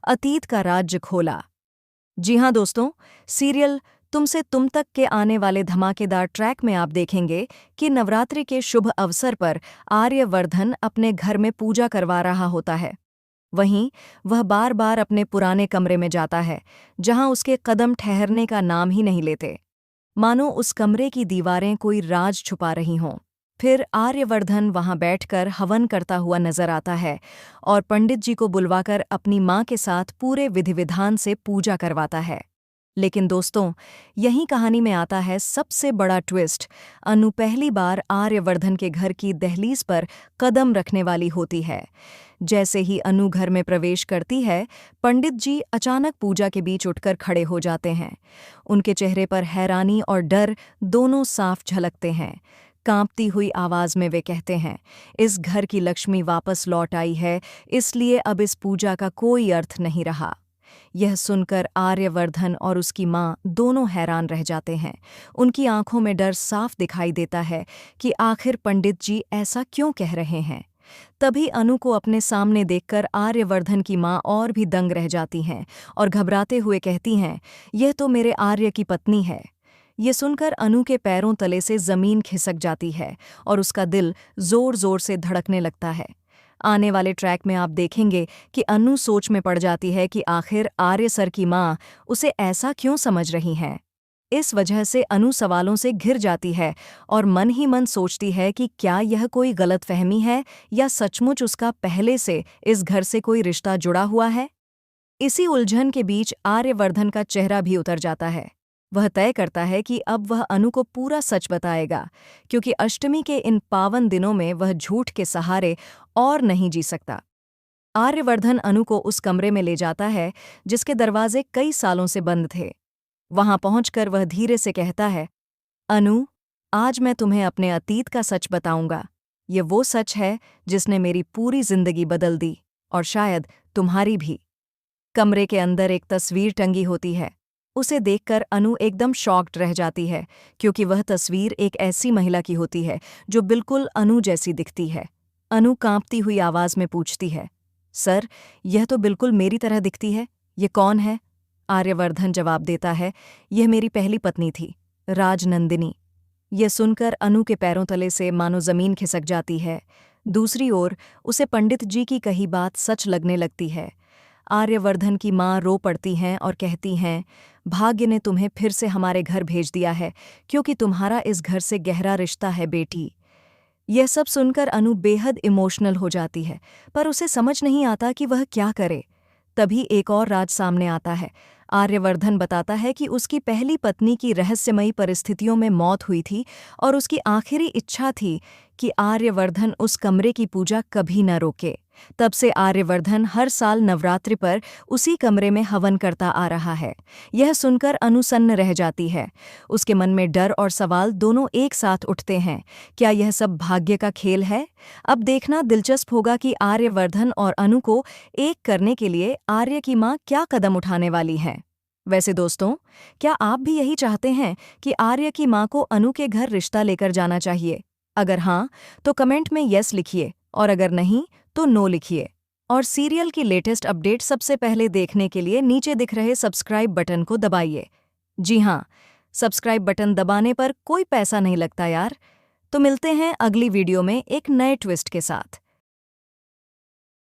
अतीत का राज्य खोला। जी हाँ दोस्तों, सीरियल तुमसे तुम तक के आने वाले धमाकेदार ट्रैक में आप देखेंगे कि नवरात्रि के शुभ अवसर पर आर्यवर्धन अपने घर में पूजा करवा रहा होता है। वहीं वह बार बार अपने पुराने कमरे में जाता है, जहां उसके कदम ठहरने का नाम ही नहीं लेते, मानो उस कमरे की दीवारें कोई राज छुपा रही हों। फिर आर्यवर्धन वहां बैठकर हवन करता हुआ नजर आता है और पंडित जी को बुलवाकर अपनी मां के साथ पूरे विधि विधान से पूजा करवाता है। लेकिन दोस्तों, यही कहानी में आता है सबसे बड़ा ट्विस्ट। अनु पहली बार आर्यवर्धन के घर की दहलीज पर कदम रखने वाली होती है। जैसे ही अनु घर में प्रवेश करती है, पंडित जी अचानक पूजा के बीच उठकर खड़े हो जाते हैं। उनके चेहरे पर हैरानी और डर दोनों साफ झलकते हैं। कांपती हुई आवाज में वे कहते हैं, इस घर की लक्ष्मी वापस लौट आई है, इसलिए अब इस पूजा का कोई अर्थ नहीं रहा। यह सुनकर आर्यवर्धन और उसकी मां दोनों हैरान रह जाते हैं। उनकी आंखों में डर साफ दिखाई देता है कि आखिर पंडित जी ऐसा क्यों कह रहे हैं। तभी अनु को अपने सामने देखकर आर्यवर्धन की मां और भी दंग रह जाती हैं और घबराते हुए कहती हैं, यह तो मेरे आर्य की पत्नी है। ये सुनकर अनु के पैरों तले से जमीन खिसक जाती है और उसका दिल जोर जोर से धड़कने लगता है। आने वाले ट्रैक में आप देखेंगे कि अनु सोच में पड़ जाती है कि आखिर आर्य सर की मां उसे ऐसा क्यों समझ रही हैं। इस वजह से अनु सवालों से घिर जाती है और मन ही मन सोचती है कि क्या यह कोई गलतफहमी है या सचमुच उसका पहले से इस घर से कोई रिश्ता जुड़ा हुआ है। इसी उलझन के बीच आर्यवर्धन का चेहरा भी उतर जाता है। वह तय करता है कि अब वह अनु को पूरा सच बताएगा, क्योंकि अष्टमी के इन पावन दिनों में वह झूठ के सहारे और नहीं जी सकता। आर्यवर्धन अनु को उस कमरे में ले जाता है जिसके दरवाजे कई सालों से बंद थे। वहां पहुंचकर वह धीरे से कहता है, अनु, आज मैं तुम्हें अपने अतीत का सच बताऊंगा। ये वो सच है जिसने मेरी पूरी जिंदगी बदल दी, और शायद तुम्हारी भी। कमरे के अंदर एक तस्वीर टंगी होती है। उसे देखकर अनु एकदम शॉक्ड रह जाती है, क्योंकि वह तस्वीर एक ऐसी महिला की होती है जो बिल्कुल अनु जैसी दिखती है। अनु कांपती हुई आवाज में पूछती है, सर, यह तो बिल्कुल मेरी तरह दिखती है, ये कौन है? आर्यवर्धन जवाब देता है, यह मेरी पहली पत्नी थी, राजनंदिनी। यह सुनकर अनु के पैरों तले से मानो जमीन खिसक जाती है। दूसरी ओर उसे पंडित जी की कही बात सच लगने लगती है। आर्यवर्धन की मां रो पड़ती हैं और कहती हैं, भाग्य ने तुम्हें फिर से हमारे घर भेज दिया है, क्योंकि तुम्हारा इस घर से गहरा रिश्ता है बेटी। यह सब सुनकर अनु बेहद इमोशनल हो जाती है, पर उसे समझ नहीं आता कि वह क्या करे। तभी एक और राज सामने आता है। आर्यवर्धन बताता है कि उसकी पहली पत्नी की रहस्यमयी परिस्थितियों में मौत हुई थी और उसकी आखिरी इच्छा थी कि आर्यवर्धन उस कमरे की पूजा कभी न रोके। तब से आर्यवर्धन हर साल नवरात्रि पर उसी कमरे में हवन करता आ रहा है। यह सुनकर अनु सन्न रह जाती है। उसके मन में डर और सवाल दोनों एक साथ उठते हैं। क्या यह सब भाग्य का खेल है? अब देखना दिलचस्प होगा कि आर्यवर्धन और अनु को एक करने के लिए आर्य की मां क्या कदम उठाने वाली है। वैसे दोस्तों, क्या आप भी यही चाहते हैं कि आर्य की मां को अनु के घर रिश्ता लेकर जाना चाहिए? अगर हाँ, तो कमेंट में यस लिखिए, और अगर नहीं तो नो लिखिए। और सीरियल की लेटेस्ट अपडेट सबसे पहले देखने के लिए नीचे दिख रहे सब्सक्राइब बटन को दबाइए। जी हाँ, सब्सक्राइब बटन दबाने पर कोई पैसा नहीं लगता यार। तो मिलते हैं अगली वीडियो में एक नए ट्विस्ट के साथ।